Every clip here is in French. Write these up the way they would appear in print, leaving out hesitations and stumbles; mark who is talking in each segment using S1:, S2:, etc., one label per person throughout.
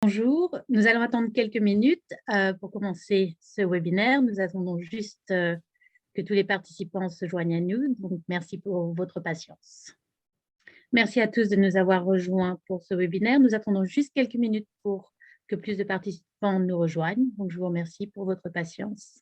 S1: Bonjour, nous allons attendre quelques minutes pour commencer ce webinaire. Nous attendons juste que tous les participants se joignent à nous. Donc, merci pour votre patience. Merci à tous de nous avoir rejoints pour ce webinaire. Nous attendons juste quelques minutes pour que plus de participants nous rejoignent. Donc, je vous remercie pour votre patience.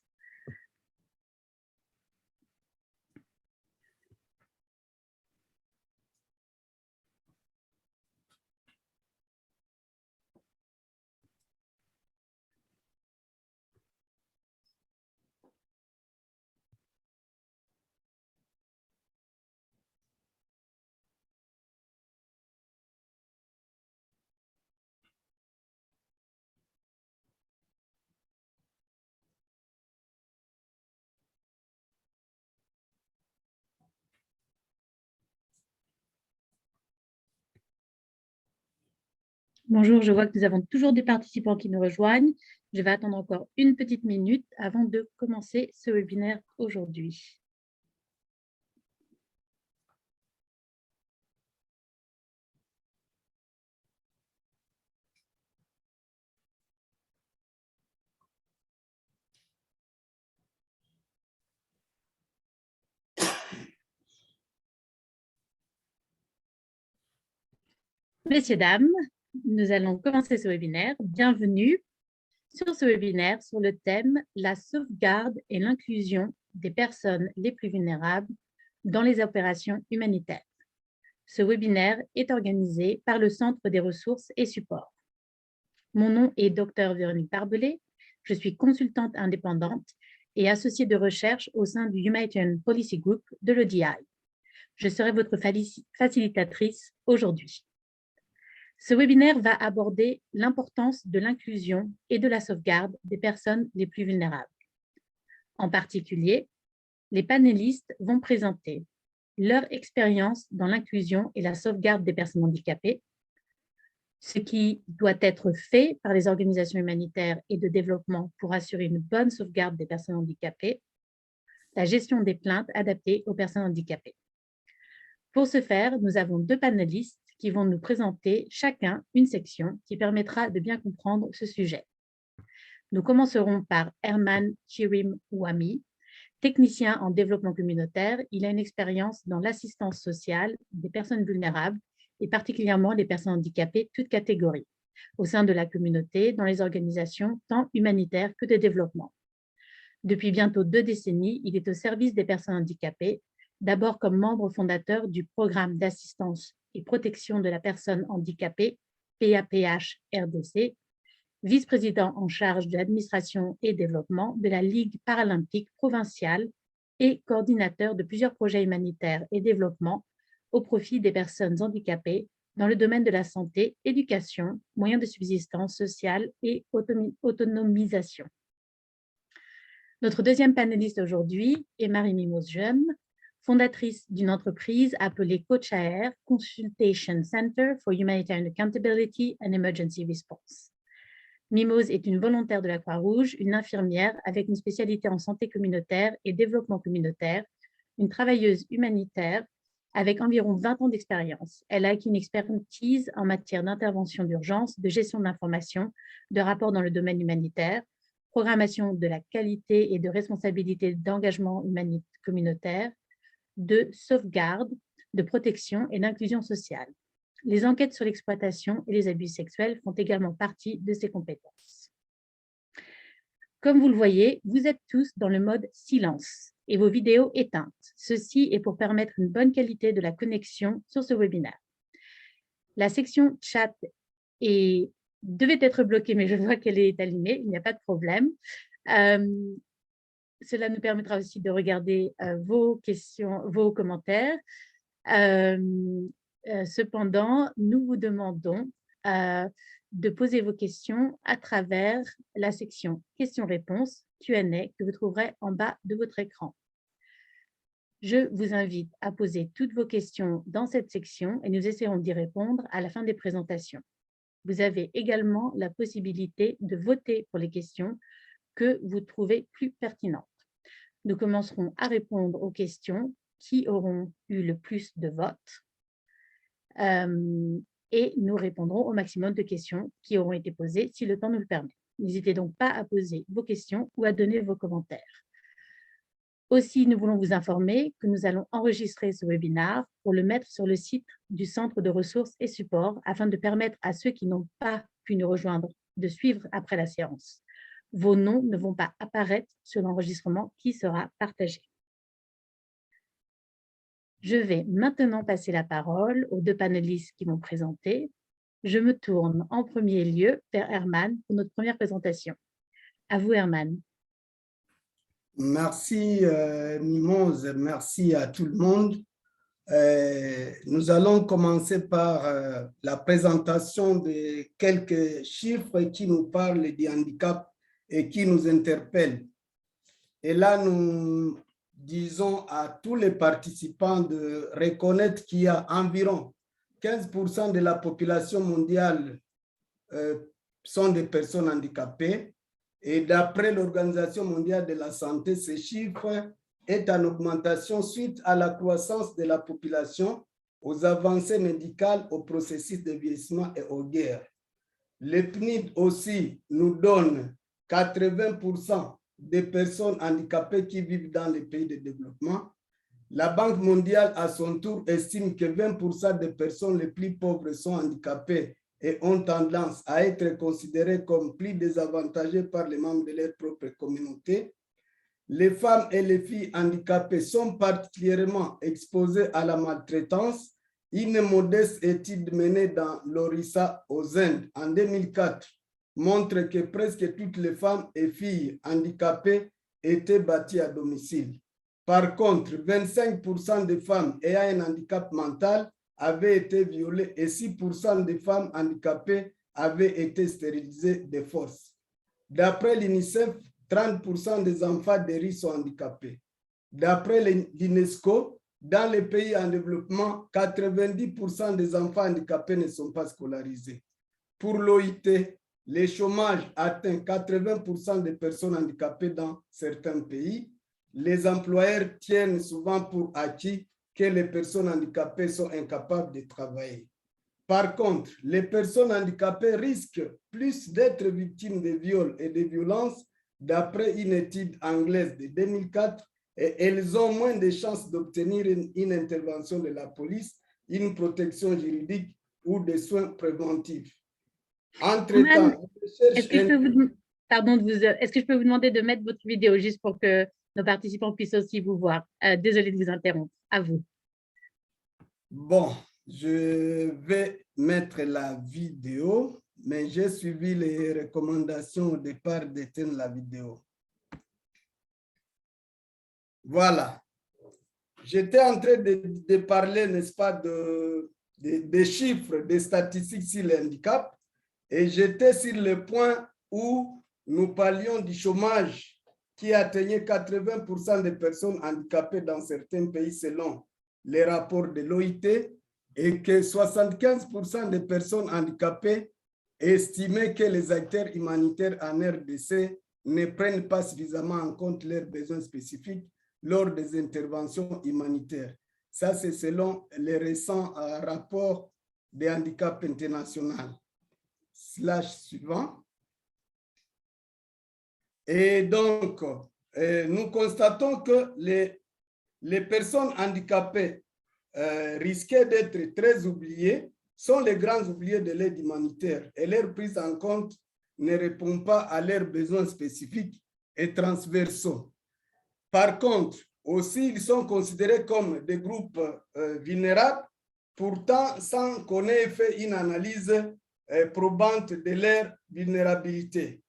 S1: Bonjour, je vois que nous avons toujours des participants qui nous rejoignent. Je vais attendre encore une petite minute avant de commencer ce webinaire aujourd'hui. Messieurs, dames, nous allons commencer ce webinaire. Bienvenue sur ce webinaire sur le thème « La sauvegarde et l'inclusion des personnes les plus vulnérables dans les opérations humanitaires ». Ce webinaire est organisé par le Centre des ressources et supports. Mon nom est Dr Véronique Barbelé. Je suis consultante indépendante et associée de recherche au sein du Humanitarian Policy Group de l'ODI. Je serai votre facilitatrice aujourd'hui. Ce webinaire va aborder l'importance de l'inclusion et de la sauvegarde des personnes les plus vulnérables. En particulier, les panélistes vont présenter leur expérience dans l'inclusion et la sauvegarde des personnes handicapées, ce qui doit être fait par les organisations humanitaires et de développement pour assurer une bonne sauvegarde des personnes handicapées, la gestion des plaintes adaptées aux personnes handicapées. Pour ce faire, nous avons deux panélistes qui vont nous présenter chacun une section qui permettra de bien comprendre ce sujet. Nous commencerons par Herman Chirim Ouami, technicien en développement communautaire. Il a une expérience dans l'assistance sociale des personnes vulnérables et particulièrement les personnes handicapées, toutes catégories, au sein de la communauté, dans les organisations tant humanitaires que de développement. Depuis bientôt 2 décennies, il est au service des personnes handicapées, d'abord comme membre fondateur du programme d'assistance et protection de la personne handicapée, PAPH-RDC, vice-président en charge de l'administration et développement de la Ligue paralympique provinciale et coordinateur de plusieurs projets humanitaires et développement au profit des personnes handicapées dans le domaine de la santé, éducation, moyens de subsistance sociale et autonomisation. Notre deuxième panéliste aujourd'hui est Marie-Mimose Jeune, fondatrice d'une entreprise appelée COACHAER, Consultation Center for Humanitarian Accountability and Emergency Response. Mimose est une volontaire de la Croix-Rouge, une infirmière avec une spécialité en santé communautaire et développement communautaire, une travailleuse humanitaire avec environ 20 ans d'expérience. Elle a acquis une expertise en matière d'intervention d'urgence, de gestion de l'information, de rapports dans le domaine humanitaire, programmation de la qualité et de responsabilité d'engagement communautaire, de sauvegarde, de protection et d'inclusion sociale. Les enquêtes sur l'exploitation et les abus sexuels font également partie de ses compétences. Comme vous le voyez, vous êtes tous dans le mode silence et vos vidéos éteintes. Ceci est pour permettre une bonne qualité de la connexion sur ce webinaire. La section chat devait être bloquée, mais je vois qu'elle est allumée, il n'y a pas de problème. Cela nous permettra aussi de regarder vos questions, vos commentaires. Cependant, nous vous demandons de poser vos questions à travers la section questions-réponses Q&A que vous trouverez en bas de votre écran. Je vous invite à poser toutes vos questions dans cette section et nous essaierons d'y répondre à la fin des présentations. Vous avez également la possibilité de voter pour les questions que vous trouvez plus pertinentes. Nous commencerons à répondre aux questions qui auront eu le plus de votes. et nous répondrons au maximum de questions qui auront été posées si le temps nous le permet. N'hésitez donc pas à poser vos questions ou à donner vos commentaires. Aussi, nous voulons vous informer que nous allons enregistrer ce webinaire pour le mettre sur le site du Centre de ressources et supports afin de permettre à ceux qui n'ont pas pu nous rejoindre de suivre après la séance. Vos noms ne vont pas apparaître sur l'enregistrement qui sera partagé. Je vais maintenant passer la parole aux deux panélistes qui vont présenter. Je me tourne en premier lieu vers Herman pour notre première présentation. À vous, Herman.
S2: Merci, Mimose. Merci à tout le monde. Nous allons commencer par la présentation de quelques chiffres qui nous parlent du handicap et qui nous interpellent. Et là, nous disons à tous les participants de reconnaître qu'il y a environ 15% de la population mondiale sont des personnes handicapées. Et d'après l'Organisation mondiale de la santé, ce chiffre est en augmentation suite à la croissance de la population, aux avancées médicales, au processus de vieillissement et aux guerres. Le PNID aussi nous donne 80% des personnes handicapées qui vivent dans les pays de développement. La Banque mondiale, à son tour, estime que 20% des personnes les plus pauvres sont handicapées et ont tendance à être considérées comme plus désavantagées par les membres de leur propre communauté. Les femmes et les filles handicapées sont particulièrement exposées à la maltraitance. Une modeste étude menée dans l'Orissa aux Indes en 2004 montre que presque toutes les femmes et filles handicapées étaient battues à domicile. Par contre, 25% des femmes ayant un handicap mental avaient été violées et 6% des femmes handicapées avaient été stérilisées de force. D'après l'UNICEF, 30% des enfants des riz sont handicapés. D'après l'UNESCO, dans les pays en développement, 90% des enfants handicapés ne sont pas scolarisés. Pour l'OIT, le chômage atteint 80% des personnes handicapées dans certains pays. Les employeurs tiennent souvent pour acquis que les personnes handicapées sont incapables de travailler. Par contre, les personnes handicapées risquent plus d'être victimes de viols et de violences d'après une étude anglaise de 2004 et elles ont moins de chances d'obtenir une intervention de la police, une protection juridique ou des soins préventifs. Entre-temps,
S1: est-ce que je peux vous demander de mettre votre vidéo juste pour que nos participants puissent aussi vous voir? Désolée de vous interrompre. À vous.
S2: Bon, je vais mettre la vidéo, mais j'ai suivi les recommandations au départ d'éteindre la vidéo. Voilà. J'étais en train de parler, n'est-ce pas, des chiffres, des statistiques sur le handicap, et j'étais sur le point où nous parlions du chômage qui atteignait 80% des personnes handicapées dans certains pays selon les rapports de l'OIT et que 75% des personnes handicapées estimaient que les acteurs humanitaires en RDC ne prennent pas suffisamment en compte leurs besoins spécifiques lors des interventions humanitaires. Ça, c'est selon les récents rapports des handicaps international. Suivant. Et donc, nous constatons que les personnes handicapées risquaient d'être très oubliées, sont les grands oubliés de l'aide humanitaire et leur prise en compte ne répond pas à leurs besoins spécifiques et transversaux. Par contre, aussi, ils sont considérés comme des groupes vulnérables, pourtant sans qu'on ait fait une analyse probante de leur vulnérabilité.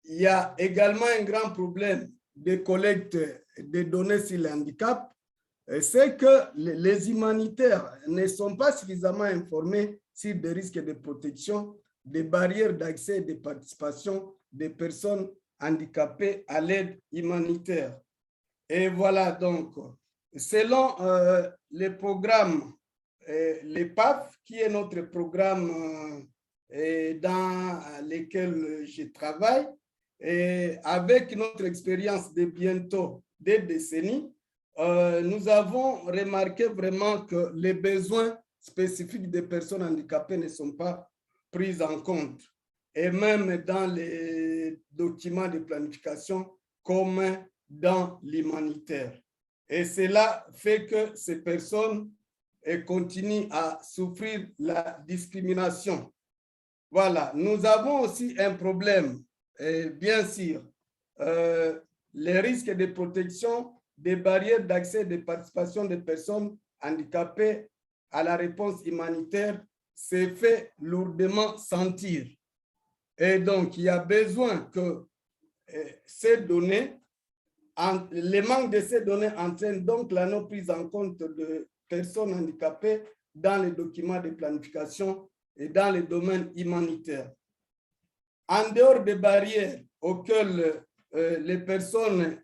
S2: Il y a également un grand problème de collecte des données sur le handicap, c'est que les humanitaires ne sont pas suffisamment informés sur des risques de protection, des barrières d'accès et de participation des personnes handicapées à l'aide humanitaire. Et voilà donc, selon le programme, le PAF, qui est notre programme dans lequel je travaille, et avec notre expérience de bientôt des décennies, nous avons remarqué vraiment que les besoins spécifiques des personnes handicapées ne sont pas prises en compte. Et même dans les documents de planification comme dans l'humanitaire. Et cela fait que ces personnes continuent à souffrir la discrimination. Voilà, nous avons aussi un problème, bien sûr, les risques de protection des barrières d'accès et de participation des personnes handicapées à la réponse humanitaire s'est fait lourdement sentir. Et donc, il y a besoin que ces données, le manque de ces données entraîne donc la non prise en compte de personnes handicapées dans les documents de planification et dans le domaine humanitaire. En dehors des barrières auxquelles les personnes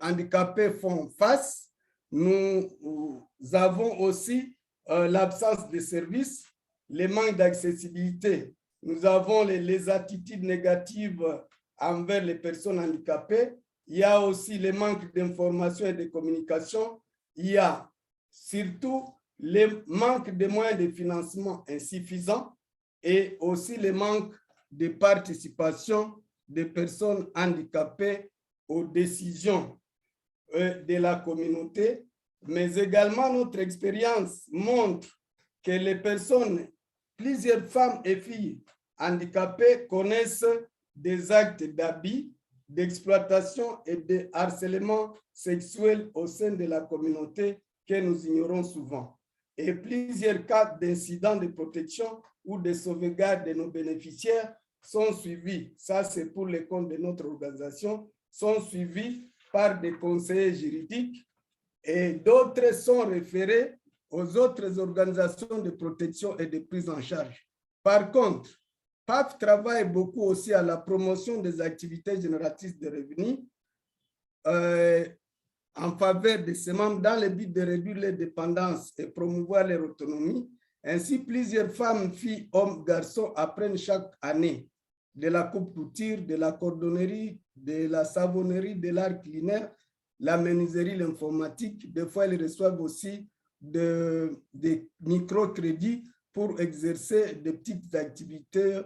S2: handicapées font face, nous avons aussi l'absence de services, le manque d'accessibilité. Nous avons les attitudes négatives envers les personnes handicapées. Il y a aussi le manque d'information et de communication. Il y a surtout le manque de moyens de financement insuffisants et aussi le manque de participation des personnes handicapées aux décisions de la communauté, mais également notre expérience montre que les personnes, plusieurs femmes et filles handicapées connaissent des actes d'abus, d'exploitation et de harcèlement sexuel au sein de la communauté que nous ignorons souvent. Et plusieurs cas d'incidents de protection ou de sauvegarde de nos bénéficiaires sont suivis, ça c'est pour les comptes de notre organisation, sont suivis par des conseillers juridiques et d'autres sont référés aux autres organisations de protection et de prise en charge. Par contre, PAF travaille beaucoup aussi à la promotion des activités génératrices de revenus en faveur de ces membres dans le but de réduire les dépendances et promouvoir leur autonomie. Ainsi, plusieurs femmes, filles, hommes, garçons apprennent chaque année de la coupe-couture, de la cordonnerie, de la savonnerie, de l'art culinaire, la menuiserie, l'informatique. Des fois, ils reçoivent aussi des microcrédits pour exercer des petites activités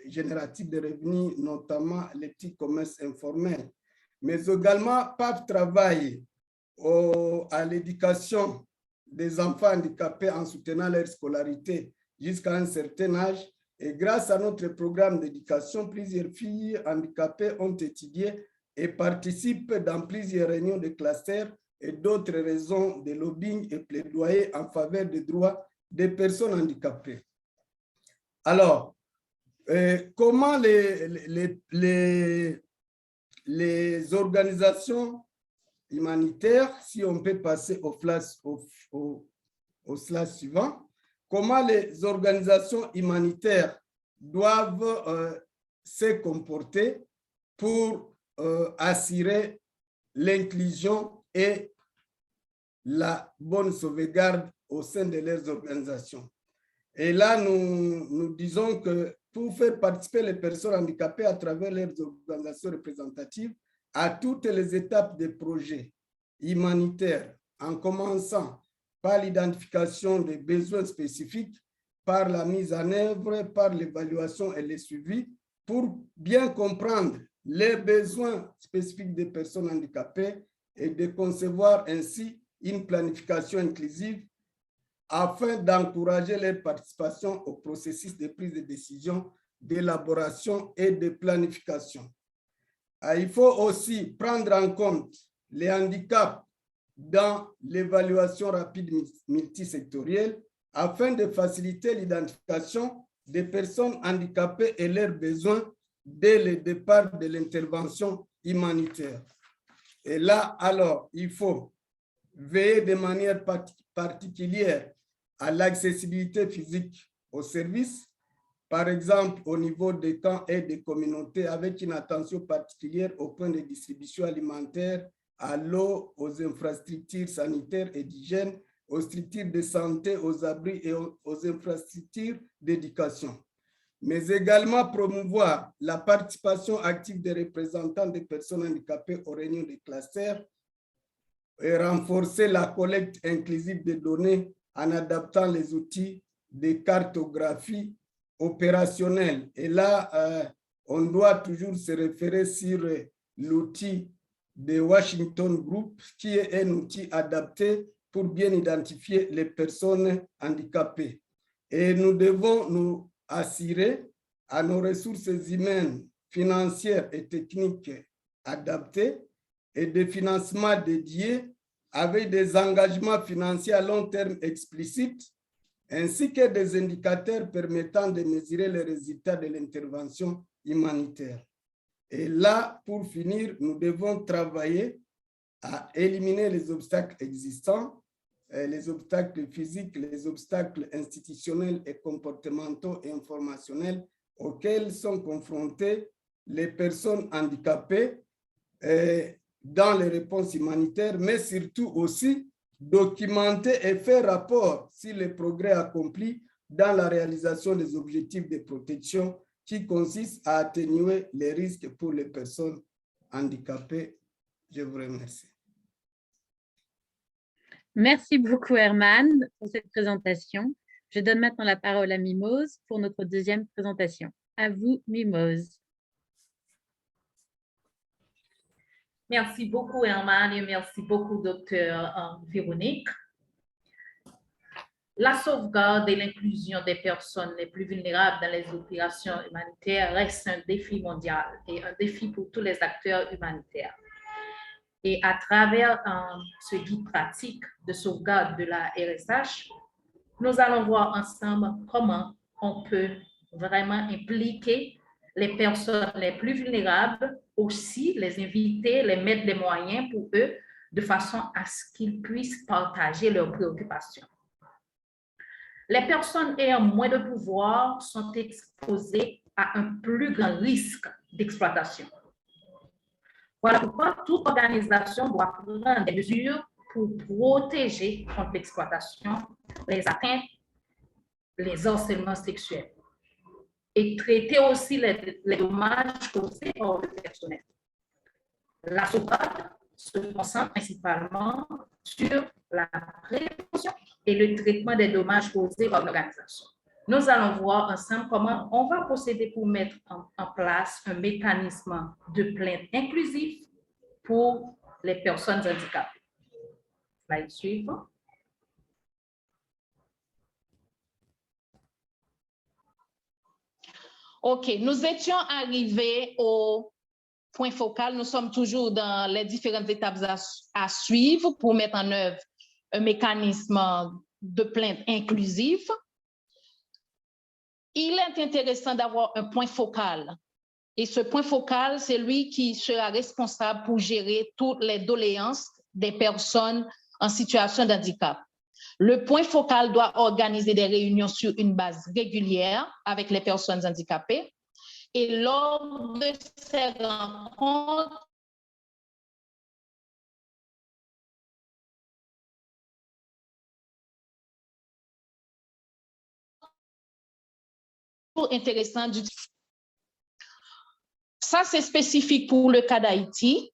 S2: génératives de revenus, notamment les petits commerces informels. Mais également, PAF travaille à l'éducation des enfants handicapés en soutenant leur scolarité jusqu'à un certain âge. Et grâce à notre programme d'éducation, plusieurs filles handicapées ont étudié et participent dans plusieurs réunions de clusters et d'autres raisons de lobbying et plaidoyer en faveur des droits des personnes handicapées. Alors, comment les organisations humanitaires, si on peut passer au slide suivant, comment les organisations humanitaires doivent se comporter pour assurer l'inclusion et la bonne sauvegarde au sein de leurs organisations. Et là, nous disons que pour faire participer les personnes handicapées à travers leurs organisations représentatives à toutes les étapes des projets humanitaires, en commençant par l'identification des besoins spécifiques, par la mise en œuvre, par l'évaluation et le suivi, pour bien comprendre les besoins spécifiques des personnes handicapées et de concevoir ainsi une planification inclusive afin d'encourager leur participation au processus de prise de décision, d'élaboration et de planification. Il faut aussi prendre en compte les handicaps dans l'évaluation rapide multisectorielle afin de faciliter l'identification des personnes handicapées et leurs besoins dès le départ de l'intervention humanitaire. Et là, alors, il faut veiller de manière particulière à l'accessibilité physique aux services, par exemple au niveau des camps et des communautés, avec une attention particulière aux points de distribution alimentaire, à l'eau, aux infrastructures sanitaires et d'hygiène, aux structures de santé, aux abris et aux infrastructures d'éducation. Mais également promouvoir la participation active des représentants des personnes handicapées aux réunions des clusters et renforcer la collecte inclusive des données en adaptant les outils de cartographie opérationnelle. Et là, on doit toujours se référer sur l'outil de Washington Group, qui est un outil adapté pour bien identifier les personnes handicapées. Et nous devons nous assurer à nos ressources humaines, financières et techniques adaptées et des financements dédiés avec des engagements financiers à long terme explicites, ainsi que des indicateurs permettant de mesurer les résultats de l'intervention humanitaire. Et là, pour finir, nous devons travailler à éliminer les obstacles existants, les obstacles physiques, les obstacles institutionnels et comportementaux et informationnels auxquels sont confrontées les personnes handicapées dans les réponses humanitaires, mais surtout aussi documenter et faire rapport sur les progrès accomplis dans la réalisation des objectifs de protection qui consistent à atténuer les risques pour les personnes handicapées. Je vous remercie.
S1: Merci beaucoup, Herman, pour cette présentation. Je donne maintenant la parole à Mimose pour notre deuxième présentation. À vous, Mimose.
S3: Merci beaucoup, Herman, et merci beaucoup, Dr. Véronique. La sauvegarde et l'inclusion des personnes les plus vulnérables dans les opérations humanitaires reste un défi mondial et un défi pour tous les acteurs humanitaires. Et à travers ce guide pratique de sauvegarde de la RSH, nous allons voir ensemble comment on peut vraiment impliquer les personnes les plus vulnérables, aussi les inviter, les mettre des moyens pour eux, de façon à ce qu'ils puissent partager leurs préoccupations. Les personnes ayant moins de pouvoir sont exposées à un plus grand risque d'exploitation. Voilà pourquoi toute organisation doit prendre des mesures pour protéger contre l'exploitation, les atteintes, les harcèlements sexuels et traiter aussi les dommages causés par le personnel. La sauvegarde se concentre principalement sur la prévention et le traitement des dommages causés par l'organisation. Nous allons voir ensemble comment on va procéder pour mettre en place un mécanisme de plainte inclusif pour les personnes handicapées. Slide suivant.
S4: OK, nous étions arrivés au point focal. Nous sommes toujours dans les différentes étapes à suivre pour mettre en œuvre un mécanisme de plainte inclusif. Il est intéressant d'avoir un point focal. Et ce point focal, c'est lui qui sera responsable pour gérer toutes les doléances des personnes en situation de handicap. Le point focal doit organiser des réunions sur une base régulière avec les personnes handicapées. Et lors de ces rencontres, intéressant du... Ça, c'est spécifique pour le cas d'Haïti.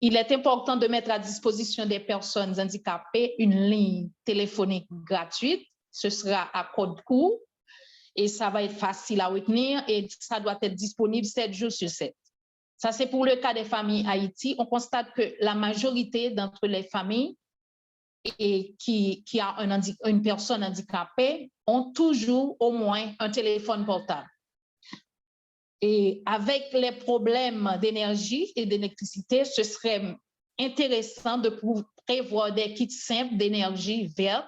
S4: Il est important de mettre à disposition des personnes handicapées une ligne téléphonique gratuite. Ce sera à code court et ça va être facile à retenir et ça doit être disponible 7 jours sur 7. Ça, c'est pour le cas des familles Haïti. On constate que la majorité d'entre les familles qui a une personne handicapée ont toujours au moins un téléphone portable. Et avec les problèmes d'énergie et d'électricité, ce serait intéressant de prévoir des kits simples d'énergie verte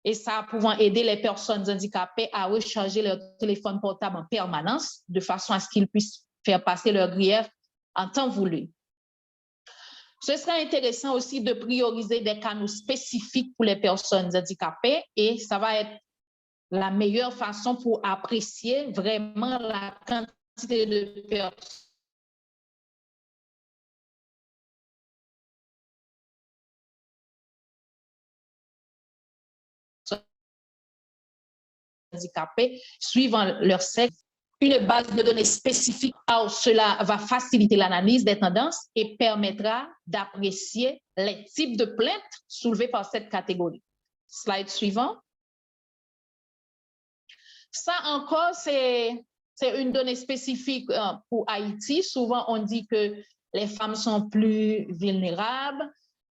S4: et ça pouvant aider les personnes handicapées à recharger leur téléphone portable en permanence de façon à ce qu'ils puissent faire passer leur grief en temps voulu. Ce serait intéressant aussi de prioriser des canaux spécifiques pour les personnes handicapées et ça va être la meilleure façon pour apprécier vraiment la quantité de personnes handicapées suivant leur sexe. Une base de données spécifique, cela va faciliter l'analyse des tendances et permettra d'apprécier les types de plaintes soulevées par cette catégorie. Slide suivant. Ça encore, c'est une donnée spécifique pour Haïti. Souvent, on dit que les femmes sont plus vulnérables,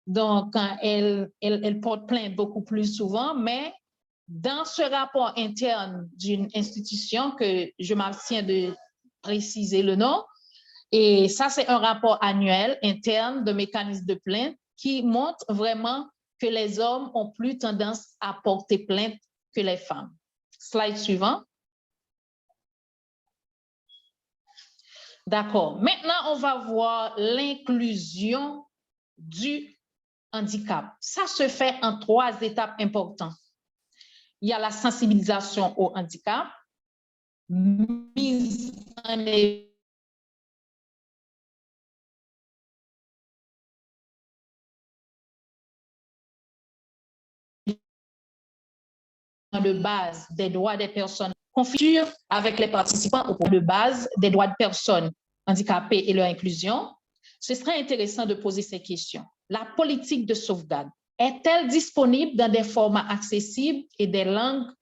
S4: donc elles portent plainte beaucoup plus souvent, mais dans ce rapport interne d'une institution que je m'abstiens de préciser le nom, et ça, c'est un rapport annuel interne de mécanisme de plainte qui montre vraiment que les hommes ont plus tendance à porter plainte que les femmes. Slide suivant. D'accord. Maintenant, on va voir l'inclusion du handicap. Ça se fait en 3 étapes importantes. Il y a la sensibilisation au handicap, mise en de base des droits des personnes, configure avec les participants au programme de base des droits de personnes handicapées et leur inclusion. Ce serait intéressant de poser ces questions. La politique de sauvegarde est-elle disponible dans des formats accessibles et des langues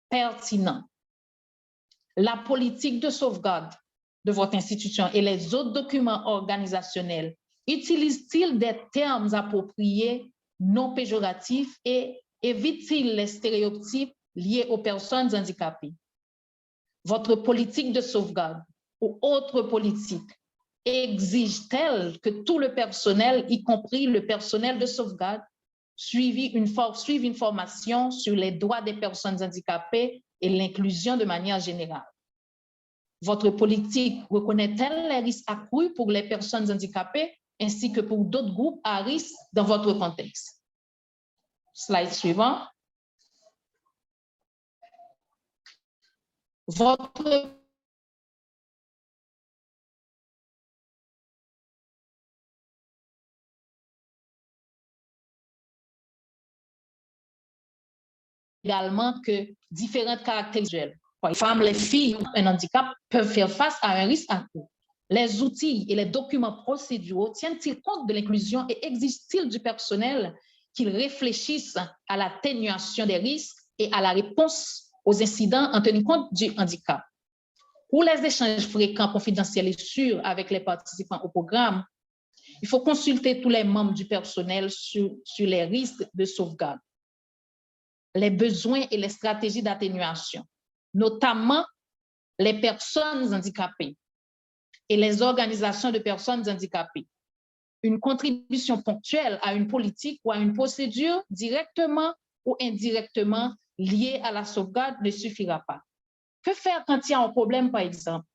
S4: pertinentes? La politique de sauvegarde de votre institution et les autres documents organisationnels utilisent-ils des termes appropriés, non péjoratifs et évite-t-il les stéréotypes liés aux personnes handicapées? Votre politique de sauvegarde ou autre politique exige-t-elle que tout le personnel, y compris le personnel de sauvegarde, suive une formation sur les droits des personnes handicapées et l'inclusion de manière générale? Votre politique reconnaît-elle les risques accrus pour les personnes handicapées ainsi que pour d'autres groupes à risque dans votre contexte? Slide suivant. Votre également que différentes caractéristiques. Les femmes, les filles ont un handicap peuvent faire face à un risque accru. Les outils et les documents procéduraux tiennent-ils compte de l'inclusion et exige-t-il du personnel qu'ils réfléchissent à l'atténuation des risques et à la réponse aux incidents en tenant compte du handicap? Pour les échanges fréquents, confidentiels et sûrs avec les participants au programme, il faut consulter tous les membres du personnel sur les risques de sauvegarde, les besoins et les stratégies d'atténuation, notamment les personnes handicapées et les organisations de personnes handicapées. Une contribution ponctuelle à une politique ou à une procédure directement ou indirectement liée à la sauvegarde ne suffira pas. Que faire quand il y a un problème, par exemple?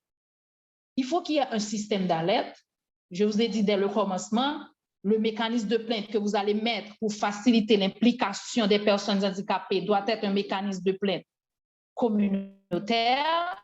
S4: Il faut qu'il y ait un système d'alerte. Je vous ai dit dès le commencement, le mécanisme de plainte que vous allez mettre pour faciliter l'implication des personnes handicapées doit être un mécanisme de plainte communautaire.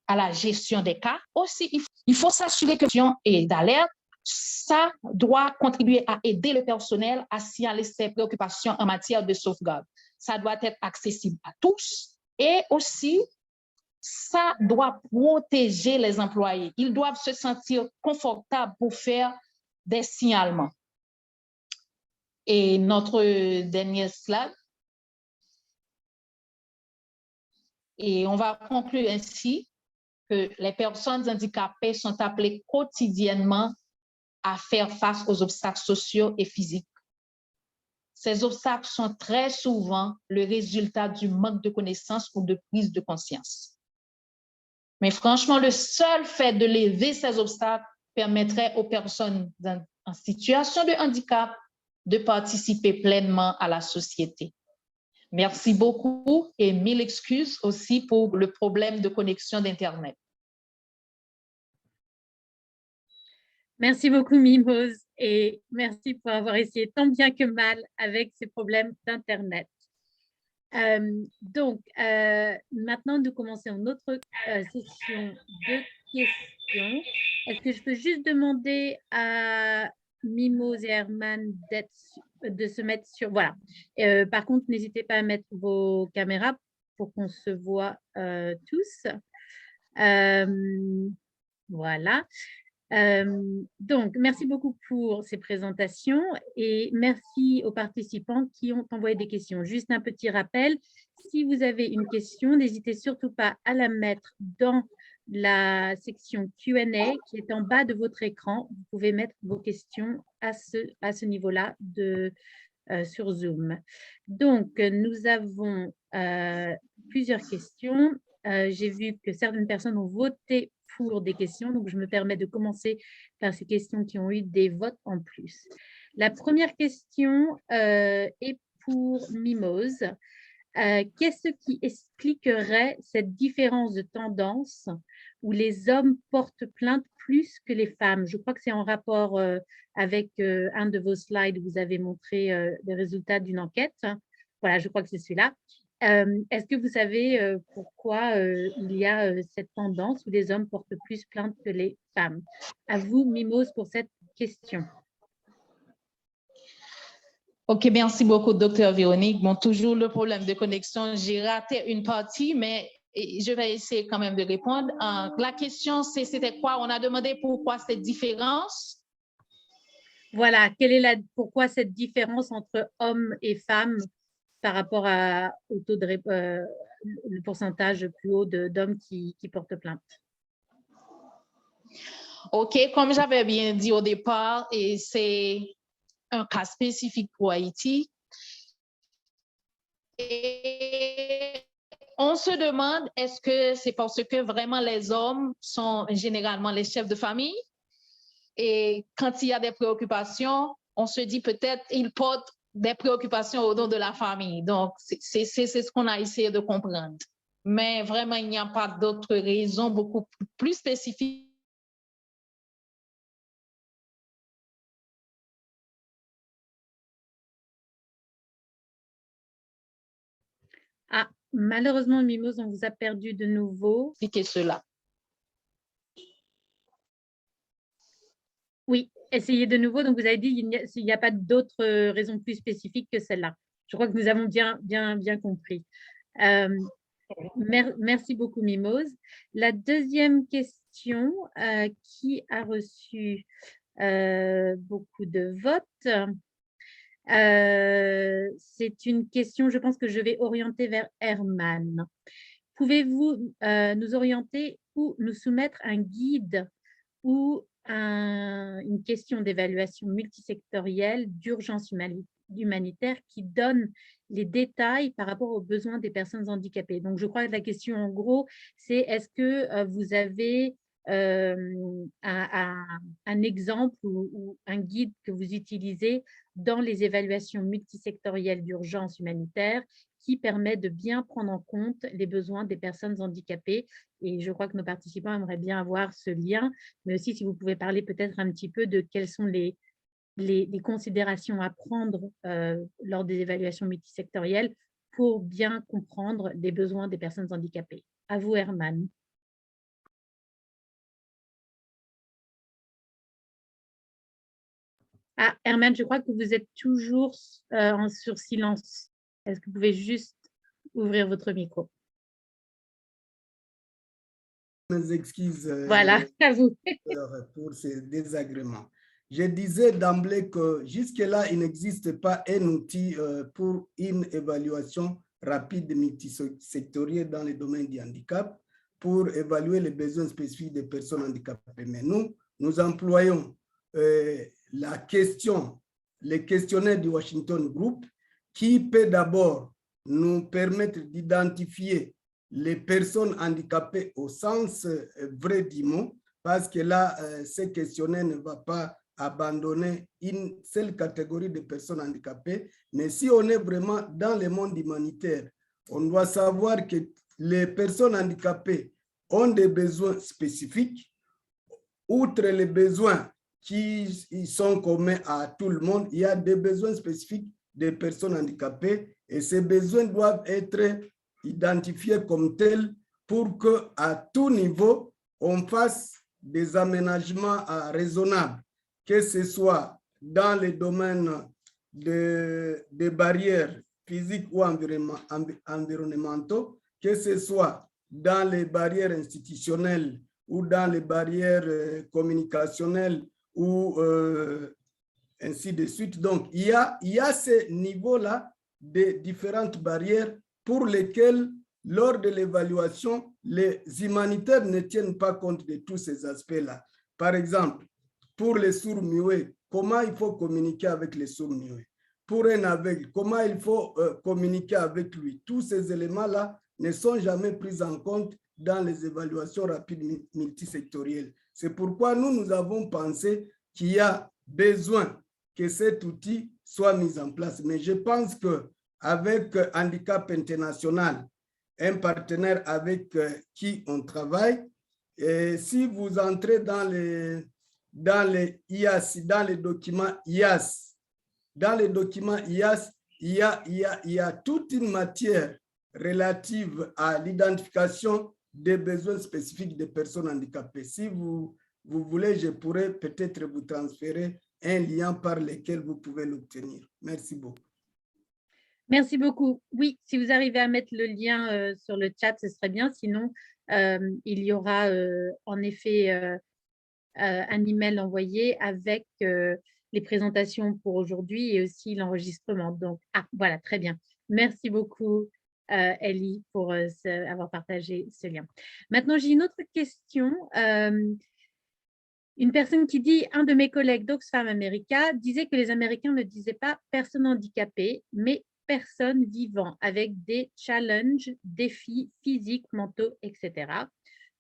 S4: À la gestion des cas. Aussi, il faut s'assurer que et d'alerte, ça doit contribuer à aider le personnel à signaler ses préoccupations en matière de sauvegarde. Ça doit être accessible à tous et aussi, ça doit protéger les employés. Ils doivent se sentir confortables pour faire des signalements. Et notre dernier slide. Et on va conclure ainsi que les personnes handicapées sont appelées quotidiennement à faire face aux obstacles sociaux et physiques. Ces obstacles sont très souvent le résultat du manque de connaissances ou de prise de conscience. Mais franchement, le seul fait de lever ces obstacles permettrait aux personnes en situation de handicap de participer pleinement à la société. Merci beaucoup et 1000 excuses aussi pour le problème de connexion d'Internet.
S1: Merci beaucoup, Mimose, et merci pour avoir essayé tant bien que mal avec ces problèmes d'Internet. Maintenant, nous commençons une autre session de questions. Est-ce que je peux juste demander à Mimose et Herman de se mettre sur... Voilà. Par contre, n'hésitez pas à mettre vos caméras pour qu'on se voit tous. Voilà. Donc, merci beaucoup pour ces présentations et merci aux participants qui ont envoyé des questions. Juste un petit rappel, si vous avez une question, n'hésitez surtout pas à la mettre dans la section Q&A qui est en bas de votre écran. Vous pouvez mettre vos questions à ce niveau-là sur Zoom. Donc, nous avons plusieurs questions. J'ai vu que certaines personnes ont voté pour des questions, donc je me permets de commencer par ces questions qui ont eu des votes en plus. La première question est pour Mimose. Qu'est-ce qui expliquerait cette différence de tendance où les hommes portent plainte plus que les femmes? Je crois que c'est en rapport avec un de vos slides où vous avez montré les résultats d'une enquête. Voilà, je crois que c'est celui-là. Est-ce que vous savez pourquoi il y a cette tendance où les hommes portent plus plainte que les femmes? À vous, Mimose, pour cette question.
S4: OK, merci beaucoup, Dr. Véronique. Bon, toujours le problème de connexion. J'ai raté une partie, mais je vais essayer quand même de répondre. La question, c'était quoi? On a demandé pourquoi cette différence.
S1: Voilà, pourquoi cette différence entre hommes et femmes par rapport au taux de le pourcentage plus haut d'hommes qui portent plainte?
S4: OK, comme j'avais bien dit au départ, et c'est un cas spécifique pour Haïti. Et on se demande, est-ce que c'est parce que vraiment les hommes sont généralement les chefs de famille? Et quand il y a des préoccupations, on se dit peut-être qu'ils portent des préoccupations au nom de la famille. Donc, c'est ce qu'on a essayé de comprendre. Mais vraiment, il n'y a pas d'autres raisons beaucoup plus spécifiques.
S1: Ah, malheureusement, Mimose, on vous a perdu de nouveau.
S4: Expliquer cela.
S1: Oui, essayez de nouveau. Donc, vous avez dit qu'il n'y a pas d'autres raisons plus spécifiques que celle-là. Je crois que nous avons bien compris. Merci beaucoup, Mimose. La deuxième question qui a reçu beaucoup de votes, c'est une question, je pense que je vais orienter vers Herman. Pouvez-vous nous orienter ou nous soumettre un guide ou une question d'évaluation multisectorielle d'urgence humanitaire qui donne les détails par rapport aux besoins des personnes handicapées? Donc, je crois que la question, en gros, c'est est-ce que vous avez un exemple ou un guide que vous utilisez dans les évaluations multisectorielles d'urgence humanitaire qui permet de bien prendre en compte les besoins des personnes handicapées. Et je crois que nos participants aimeraient bien avoir ce lien, mais aussi si vous pouvez parler peut-être un petit peu de quelles sont les considérations à prendre lors des évaluations multisectorielles pour bien comprendre les besoins des personnes handicapées. À vous, Herman. Ah, Herman, je crois que vous êtes toujours sur silence. Est-ce que vous pouvez juste ouvrir votre micro?
S2: Mes excuses
S1: voilà, à vous.
S2: pour ces désagréments. Je disais d'emblée que jusque-là, il n'existe pas un outil pour une évaluation rapide multisectorielle dans le domaine du handicap pour évaluer les besoins spécifiques des personnes handicapées. Mais nous employons les questionnaires du Washington Group qui peut d'abord nous permettre d'identifier les personnes handicapées au sens vrai du mot, parce que là, ce questionnaire ne va pas abandonner une seule catégorie de personnes handicapées, mais si on est vraiment dans le monde humanitaire, on doit savoir que les personnes handicapées ont des besoins spécifiques, outre les besoins qui sont communs à tout le monde, il y a des besoins spécifiques des personnes handicapées et ces besoins doivent être identifiés comme tels pour qu'à tout niveau, on fasse des aménagements raisonnables, que ce soit dans le domaine des barrières physiques ou environnementaux, que ce soit dans les barrières institutionnelles ou dans les barrières communicationnelles ou ainsi de suite. Donc, il y a ce niveau-là de différentes barrières pour lesquelles, lors de l'évaluation, les humanitaires ne tiennent pas compte de tous ces aspects-là. Par exemple, pour les sourds-muets, comment il faut communiquer avec les sourds-muets? Pour un aveugle, comment il faut communiquer avec lui? Tous ces éléments-là ne sont jamais pris en compte dans les évaluations rapides multisectorielles. C'est pourquoi nous avons pensé qu'il y a besoin que cet outil soit mis en place. Mais je pense qu'avec Handicap International, un partenaire avec qui on travaille, et si vous entrez dans les IAS, dans les documents IAS, il y a toute une matière relative à l'identification des besoins spécifiques des personnes handicapées. Si vous voulez, je pourrais peut-être vous transférer un lien par lequel vous pouvez l'obtenir. Merci beaucoup.
S1: Merci beaucoup. Oui, si vous arrivez à mettre le lien sur le chat, ce serait bien. Sinon, il y aura en effet un email envoyé avec les présentations pour aujourd'hui et aussi l'enregistrement. Donc, voilà, très bien. Merci beaucoup, Ellie, pour avoir partagé ce lien. Maintenant, j'ai une autre question. Une personne qui dit, un de mes collègues d'Oxfam America disait que les Américains ne disaient pas personnes handicapées, mais personnes vivant avec des challenges, défis physiques, mentaux, etc.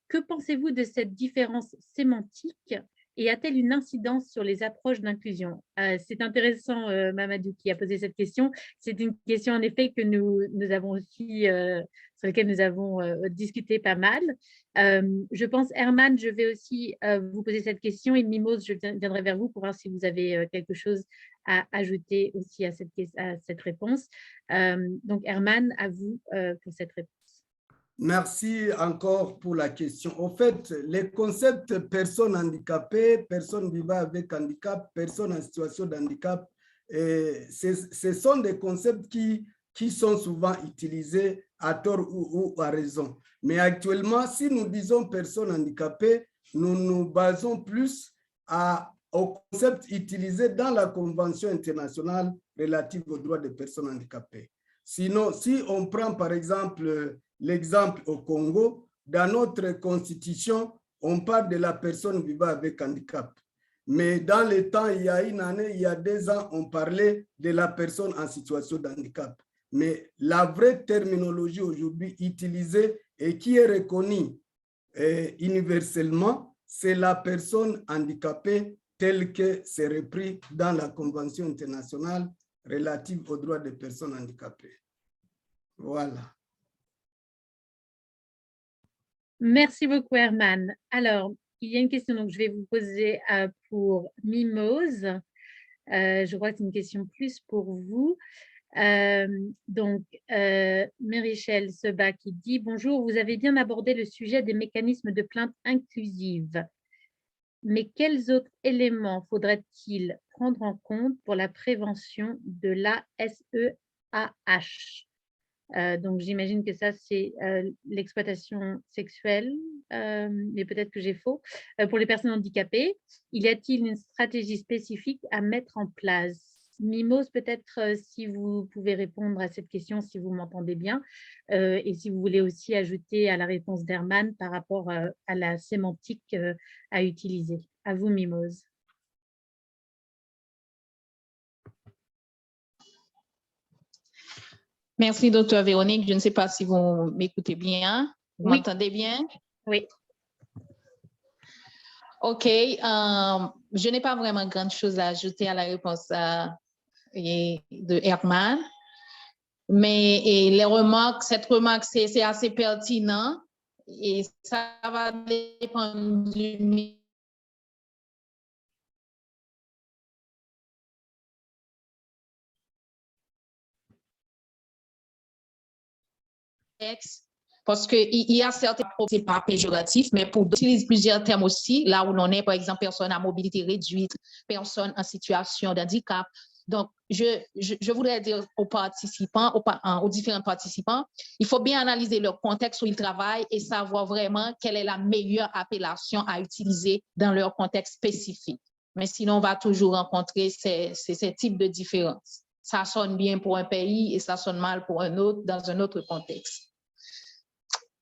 S1: Que pensez-vous de cette différence sémantique et a-t-elle une incidence sur les approches d'inclusion? C'est intéressant, Mamadou, qui a posé cette question. C'est une question, en effet, que nous avons aussi, sur laquelle nous avons discuté pas mal. Je pense, Herman, je vais aussi vous poser cette question et Mimose, je viendrai vers vous pour voir si vous avez quelque chose à ajouter aussi à cette réponse. Donc, Herman, à vous pour cette réponse.
S2: Merci encore pour la question. En fait, les concepts personnes handicapées, personnes vivant avec handicap, personnes en situation de handicap, ce sont des concepts qui sont souvent utilisés à tort ou à raison. Mais actuellement, si nous disons personnes handicapées, nous nous basons plus au concept utilisé dans la Convention internationale relative aux droits des personnes handicapées. Sinon, si on prend par exemple l'exemple au Congo, dans notre constitution, on parle de la personne vivant avec handicap. Mais dans le temps, il y a une année, il y a 2 ans, on parlait de la personne en situation de handicap. Mais la vraie terminologie aujourd'hui utilisée et qui est reconnue universellement, c'est la personne handicapée telle que c'est repris dans la Convention internationale relative aux droits des personnes handicapées. Voilà.
S1: Merci beaucoup, Herman. Alors, il y a une question que je vais vous poser pour Mimose. Je crois que c'est une question plus pour vous. Donc, Mérichel Seba qui dit « Bonjour, vous avez bien abordé le sujet des mécanismes de plainte inclusive. Mais quels autres éléments faudrait-il prendre en compte pour la prévention de l'ASEAH ?» Donc, j'imagine que ça, c'est l'exploitation sexuelle, mais peut-être que j'ai faux. Pour les personnes handicapées, y a-t-il une stratégie spécifique à mettre en place? Mimose, peut-être si vous pouvez répondre à cette question, si vous m'entendez bien, et si vous voulez aussi ajouter à la réponse d'Herman par rapport à la sémantique à utiliser. À vous, Mimose.
S4: Merci, docteur Véronique. Je ne sais pas si vous m'écoutez bien. Vous m'entendez bien?
S1: Oui.
S4: OK. Je n'ai pas vraiment grande chose à ajouter à la réponse de Herman. Mais les remarques, cette remarque, c'est assez pertinent et ça va dépendre du parce qu'il y a certains propos, c'est pas péjoratif, mais pour utiliser plusieurs termes aussi, là où l'on est, par exemple, personne à mobilité réduite, personne en situation de handicap, Donc, je voudrais dire aux participants, aux différents participants, il faut bien analyser le contexte où ils travaillent et savoir vraiment quelle est la meilleure appellation à utiliser dans leur contexte spécifique. Mais sinon, on va toujours rencontrer ces types de différences. Ça sonne bien pour un pays et ça sonne mal pour un autre dans un autre contexte.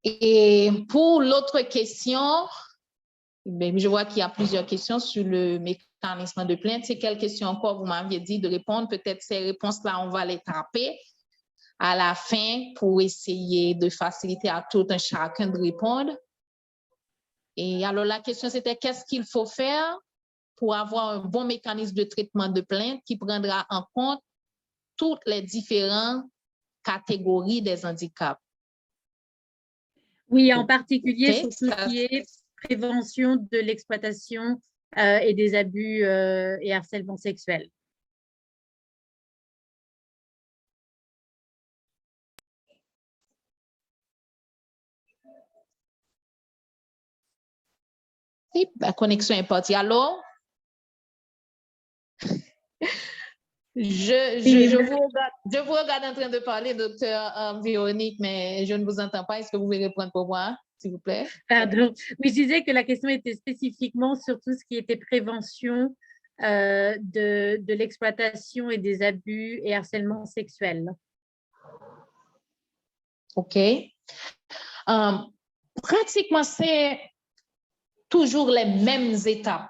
S4: Et pour l'autre question, je vois qu'il y a plusieurs questions sur le mécanisme de plainte. C'est quelle question encore vous m'aviez dit de répondre? Peut-être ces réponses-là, on va les taper à la fin pour essayer de faciliter à tout un chacun de répondre. Et alors, la question, c'était qu'est-ce qu'il faut faire pour avoir un bon mécanisme de traitement de plainte qui prendra en compte toutes les différentes catégories des handicaps?
S1: Oui, en particulier
S4: Okay.
S1: sur tout ce qui est prévention de l'exploitation et des abus et harcèlement sexuel.
S4: Oui, la connexion est partie. Alors, je vous regarde en train de parler, docteur Véronique, mais je ne vous entends pas. Est-ce que vous pouvez répondre pour moi, s'il vous plaît?
S1: Pardon. Oui, je disais que la question était spécifiquement sur tout ce qui était prévention de l'exploitation et des abus et harcèlement sexuel.
S4: OK. Pratiquement, c'est toujours les mêmes étapes.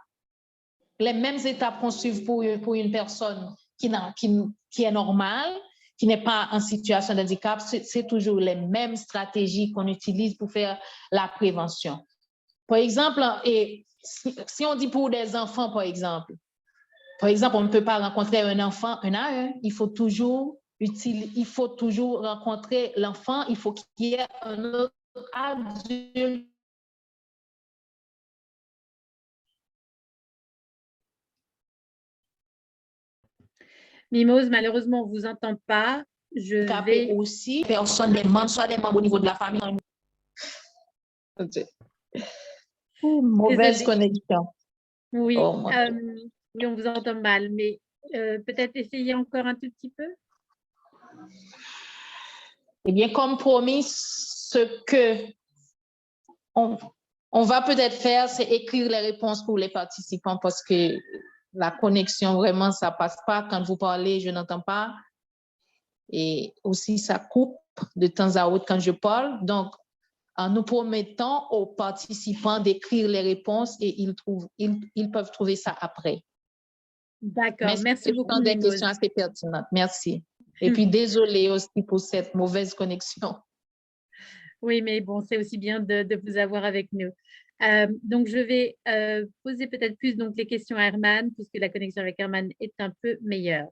S4: Les mêmes étapes qu'on suit pour une personne qui est normale, qui n'est pas en situation de handicap. C'est toujours les mêmes stratégies qu'on utilise pour faire la prévention. Par exemple, et si on dit pour des enfants, par exemple, on ne peut pas rencontrer un enfant un à un. Il faut toujours rencontrer l'enfant. Il faut qu'il y ait un autre adulte.
S1: Mimose, malheureusement, on ne vous entend pas. Je vais
S4: aussi, personne des membres, soit des membres au niveau de la famille. Mauvaise connexion.
S1: Oui,
S4: Oh,
S1: oui, on vous entend mal, mais peut-être essayer encore un tout petit peu.
S4: Eh bien, comme promis, ce que on va peut-être faire, c'est écrire les réponses pour les participants parce que la connexion, vraiment, ça ne passe pas. Quand vous parlez, je n'entends pas. Et aussi, ça coupe de temps à autre quand je parle. Donc, en nous promettant aux participants d'écrire les réponses et ils peuvent trouver ça après.
S1: D'accord, merci beaucoup.
S4: Ce sont des questions assez pertinentes. Merci. Et puis, désolée aussi pour cette mauvaise connexion.
S1: Oui, mais bon, c'est aussi bien de vous avoir avec nous. Donc, je vais poser peut-être plus donc, les questions à Herman, puisque la connexion avec Herman est un peu meilleure.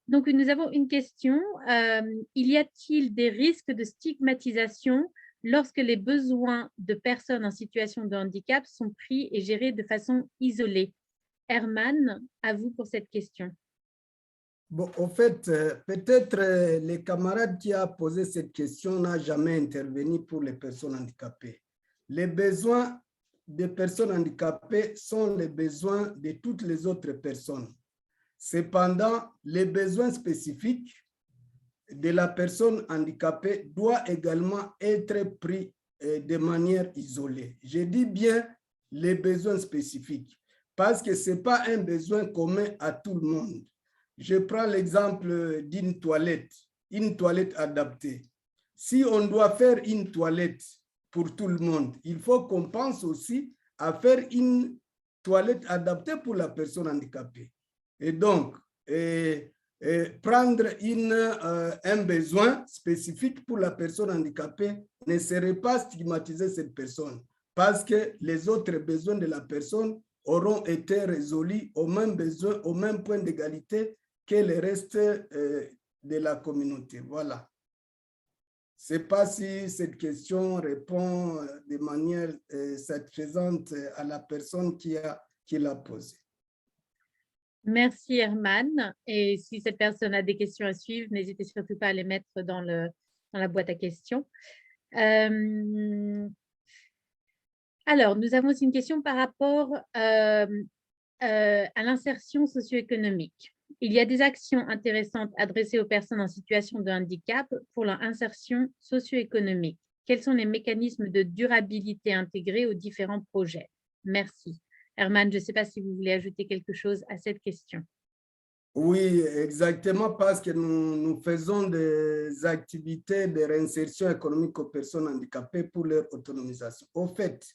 S1: Donc, nous avons une question. Y a-t-il des risques de stigmatisation lorsque les besoins de personnes en situation de handicap sont pris et gérés de façon isolée? Herman, à vous pour cette question.
S2: Bon, en fait, peut-être les camarades qui a posé cette question n'a jamais intervenu pour les personnes handicapées. Les besoins des personnes handicapées sont les besoins de toutes les autres personnes. Cependant, les besoins spécifiques de la personne handicapée doivent également être pris de manière isolée. Je dis bien les besoins spécifiques parce que ce n'est pas un besoin commun à tout le monde. Je prends l'exemple d'une toilette, une toilette adaptée. Si on doit faire une toilette pour tout le monde, il faut qu'on pense aussi à faire une toilette adaptée pour la personne handicapée. Et donc, prendre un besoin spécifique pour la personne handicapée ne serait pas stigmatiser cette personne parce que les autres besoins de la personne auront été résolus au même point d'égalité que le reste de la communauté. Voilà. Je ne sais pas si cette question répond de manière satisfaisante à la personne qui l'a posée.
S1: Merci Herman. Et si cette personne a des questions à suivre, n'hésitez surtout pas à les mettre dans la boîte à questions. Alors, nous avons aussi une question par rapport à l'insertion socio-économique. Il y a des actions intéressantes adressées aux personnes en situation de handicap pour leur insertion socio-économique. Quels sont les mécanismes de durabilité intégrés aux différents projets? Merci. Herman, je ne sais pas si vous voulez ajouter quelque chose à cette question.
S2: Oui, exactement, parce que nous faisons des activités de réinsertion économique aux personnes handicapées pour leur autonomisation. Au fait,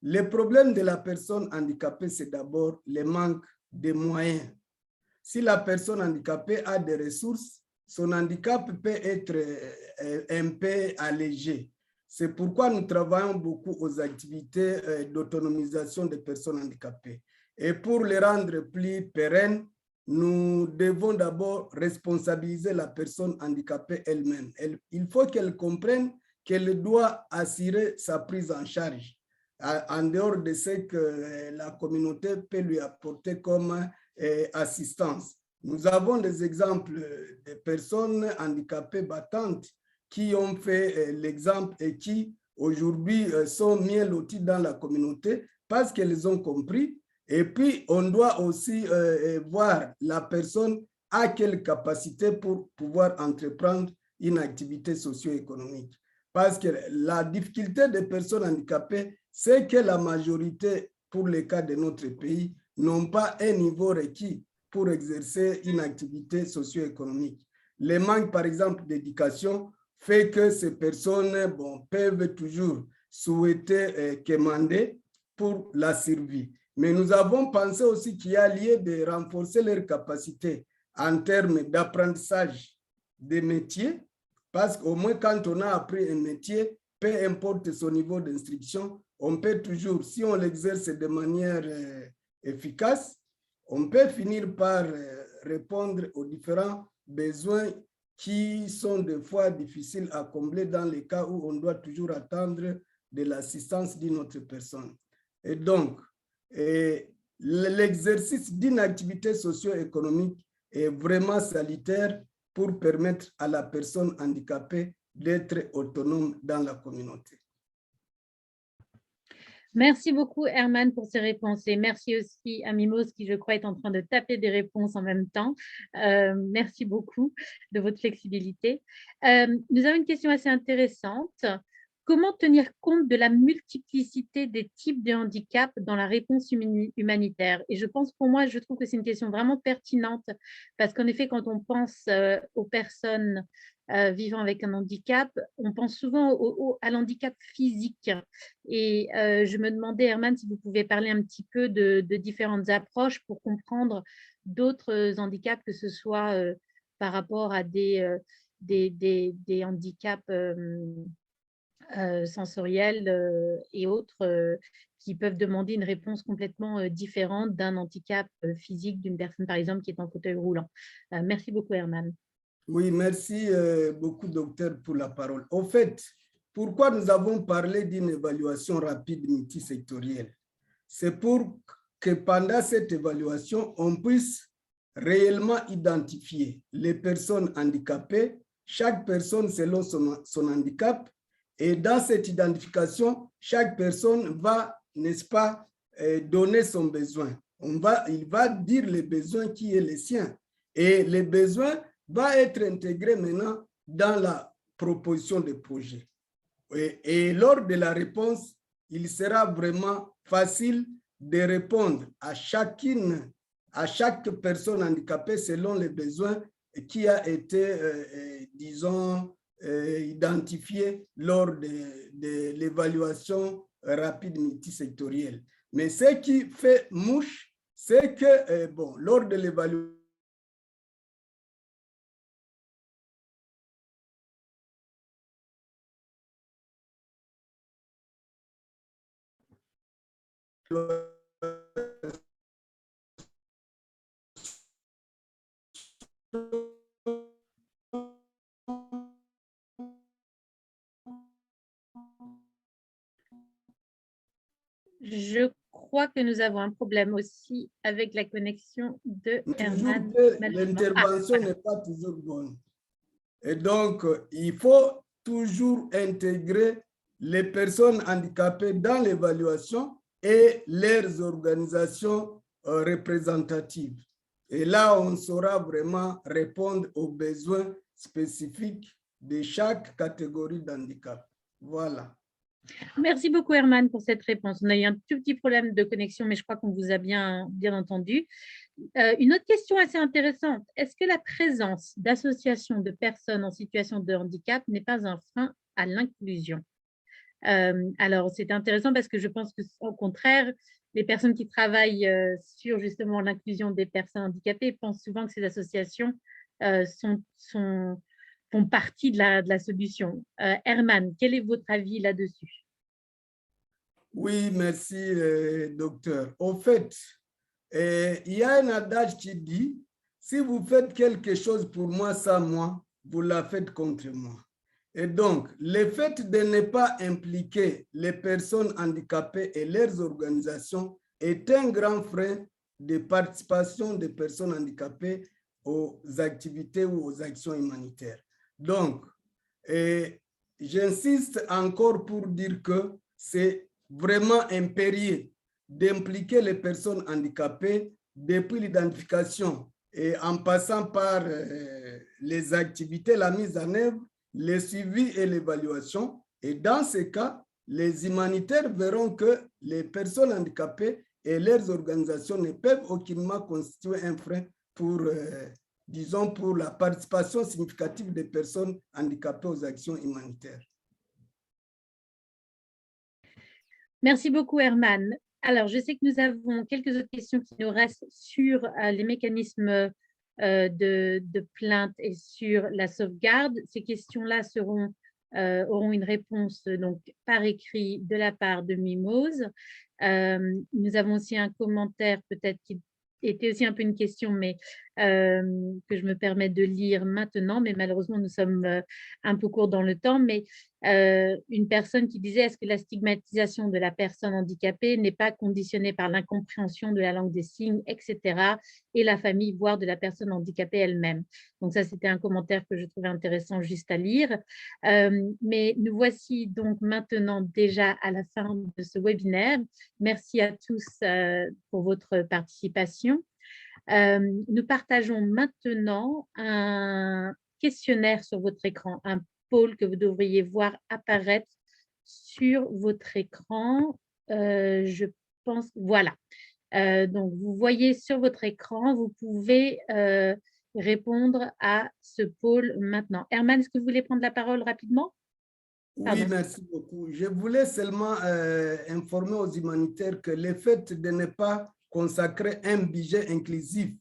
S2: le problème de la personne handicapée, c'est d'abord le manque de moyens. Si la personne handicapée a des ressources, son handicap peut être un peu allégé. C'est pourquoi nous travaillons beaucoup aux activités d'autonomisation des personnes handicapées. Et pour les rendre plus pérennes, nous devons d'abord responsabiliser la personne handicapée elle-même. Il faut qu'elle comprenne qu'elle doit assurer sa prise en charge, en dehors de ce que la communauté peut lui apporter comme assistance. Nous avons des exemples de personnes handicapées battantes qui ont fait l'exemple et qui aujourd'hui sont mieux lotis dans la communauté parce qu'elles ont compris. Et puis, on doit aussi voir la personne à quelle capacité pour pouvoir entreprendre une activité socio-économique. Parce que la difficulté des personnes handicapées, c'est que la majorité, pour les cas de notre pays, n'ont pas un niveau requis pour exercer une activité socio-économique. Le manque, par exemple, d'éducation fait que ces personnes peuvent toujours souhaiter quémander pour la survie. Mais nous avons pensé aussi qu'il y a lieu de renforcer leurs capacités en termes d'apprentissage des métiers, parce qu'au moins quand on a appris un métier, peu importe son niveau d'instruction, on peut toujours, si on l'exerce de manière efficace, on peut finir par répondre aux différents besoins qui sont des fois difficiles à combler dans les cas où on doit toujours attendre de l'assistance d'une autre personne. Et donc, l'exercice d'une activité socio-économique est vraiment salutaire pour permettre à la personne handicapée d'être autonome dans la communauté.
S1: Merci beaucoup, Herman, pour ces réponses. Et merci aussi à Mimos, qui, je crois, est en train de taper des réponses en même temps. Merci beaucoup de votre flexibilité. Nous avons une question assez intéressante. Comment tenir compte de la multiplicité des types de handicap dans la réponse humanitaire? Et je pense, pour moi, je trouve que c'est une question vraiment pertinente parce qu'en effet, quand on pense aux personnes vivant avec un handicap, on pense souvent à l'handicap physique. Et je me demandais, Herman, si vous pouvez parler un petit peu de différentes approches pour comprendre d'autres handicaps, que ce soit par rapport à des handicaps sensoriels et autres qui peuvent demander une réponse complètement différente d'un handicap physique d'une personne, par exemple, qui est en fauteuil roulant. Merci beaucoup, Herman.
S2: Oui, merci beaucoup, docteur, pour la parole. Au fait, pourquoi nous avons parlé d'une évaluation rapide multisectorielle? C'est pour que pendant cette évaluation, on puisse réellement identifier les personnes handicapées, chaque personne selon son handicap. Et dans cette identification, chaque personne va, n'est-ce pas, donner son besoin. Il va dire les besoins qui est les siens. Et les besoins va être intégré maintenant dans la proposition de projet. Et lors de la réponse, il sera vraiment facile de répondre à chaque personne handicapée selon les besoins qui a été, disons, identifié lors de l'évaluation rapide multisectorielle. Mais ce qui fait mouche, c'est que, lors de l'évaluation,
S1: Je crois que nous avons un problème aussi avec la connexion de Herman.
S2: L'intervention n'est pas toujours bonne. Et donc, il faut toujours intégrer les personnes handicapées dans l'évaluation et leurs organisations représentatives. Et là, on saura vraiment répondre aux besoins spécifiques de chaque catégorie d'handicap. Voilà.
S1: Merci beaucoup, Herman, pour cette réponse. On a eu un tout petit problème de connexion, mais je crois qu'on vous a bien entendu. Une autre question assez intéressante. Est-ce que la présence d'associations de personnes en situation de handicap n'est pas un frein à l'inclusion? Alors, c'est intéressant parce que je pense qu'au contraire, les personnes qui travaillent sur justement l'inclusion des personnes handicapées pensent souvent que ces associations font partie de la solution. Herman, quel est votre avis là-dessus?
S2: Oui, merci, docteur. Au fait, il y a un adage qui dit, si vous faites quelque chose pour moi sans moi, vous la faites contre moi. Et donc, le fait de ne pas impliquer les personnes handicapées et leurs organisations est un grand frein de participation des personnes handicapées aux activités ou aux actions humanitaires. Donc, j'insiste encore pour dire que c'est vraiment impérieux d'impliquer les personnes handicapées depuis l'identification et en passant par les activités, la mise en œuvre, le suivi et l'évaluation. Et dans ces cas, les humanitaires verront que les personnes handicapées et leurs organisations ne peuvent aucunement constituer un frein pour, disons, pour la participation significative des personnes handicapées aux actions humanitaires.
S1: Merci beaucoup, Herman. Alors, je sais que nous avons quelques autres questions qui nous restent sur les mécanismes de plainte et sur la sauvegarde. Ces questions-là auront une réponse donc, par écrit de la part de Mimose. Nous avons aussi un commentaire peut-être qui était aussi un peu une question, mais que je me permets de lire maintenant, mais malheureusement, nous sommes un peu court dans le temps, mais une personne qui disait, est-ce que la stigmatisation de la personne handicapée n'est pas conditionnée par l'incompréhension de la langue des signes, etc., et la famille, voire de la personne handicapée elle-même. Donc ça, c'était un commentaire que je trouvais intéressant juste à lire. Mais nous voici donc maintenant déjà à la fin de ce webinaire. Merci à tous pour votre participation. Nous partageons maintenant un questionnaire sur votre écran, un pôle que vous devriez voir apparaître sur votre écran. Je pense, voilà. Donc, vous voyez sur votre écran, vous pouvez répondre à ce pôle maintenant. Herman, est-ce que vous voulez prendre la parole rapidement?
S2: Oui, merci beaucoup. Je voulais seulement informer aux humanitaires que le fait de ne pas consacrer un budget inclusif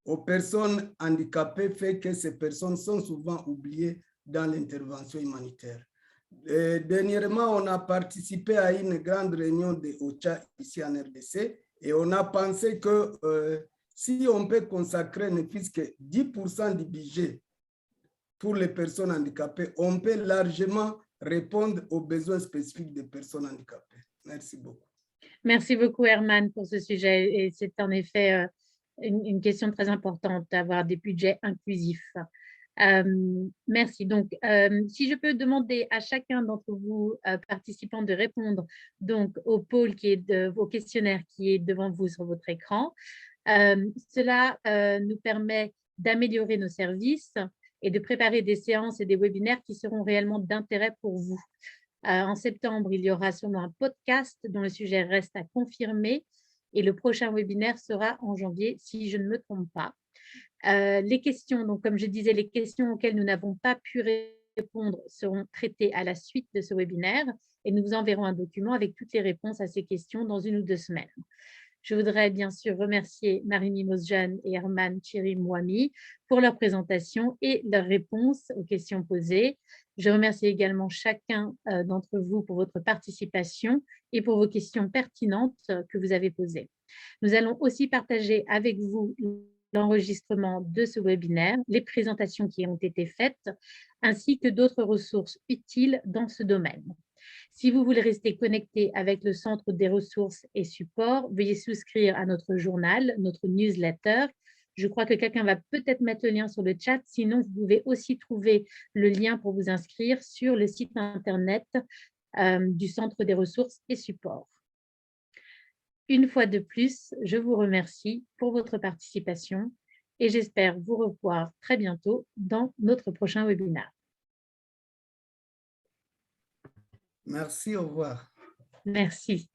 S2: aux personnes handicapées fait que ces personnes sont souvent oubliées dans l'intervention humanitaire. Dernièrement, on a participé à une grande réunion de OCHA ici en RDC et on a pensé que si on peut consacrer ne fût-ce que 10% du budget pour les personnes handicapées, on peut largement répondre aux besoins spécifiques des personnes handicapées. Merci beaucoup.
S1: Merci beaucoup, Herman, pour ce sujet. Et c'est en effet une question très importante d'avoir des budgets inclusifs. Merci. Donc, si je peux demander à chacun d'entre vous participants de répondre donc au pôle au questionnaire qui est devant vous sur votre écran. Cela nous permet d'améliorer nos services et de préparer des séances et des webinaires qui seront réellement d'intérêt pour vous. En septembre, il y aura sûrement un podcast dont le sujet reste à confirmer et le prochain webinaire sera en janvier, si je ne me trompe pas. Les questions, donc comme je disais, les questions auxquelles nous n'avons pas pu répondre seront traitées à la suite de ce webinaire et nous vous enverrons un document avec toutes les réponses à ces questions dans 1 ou 2 semaines. Je voudrais bien sûr remercier Marie-Mimose Jeanne et Herman Chirimwami pour leur présentation et leurs réponses aux questions posées. Je remercie également chacun d'entre vous pour votre participation et pour vos questions pertinentes que vous avez posées. Nous allons aussi partager avec vous l'enregistrement de ce webinaire, les présentations qui ont été faites, ainsi que d'autres ressources utiles dans ce domaine. Si vous voulez rester connecté avec le Centre des ressources et supports, veuillez souscrire à notre journal, notre newsletter. Je crois que quelqu'un va peut-être mettre le lien sur le chat. Sinon, vous pouvez aussi trouver le lien pour vous inscrire sur le site Internet du Centre des ressources et supports. Une fois de plus, je vous remercie pour votre participation et j'espère vous revoir très bientôt dans notre prochain webinaire.
S2: Merci, au revoir.
S1: Merci.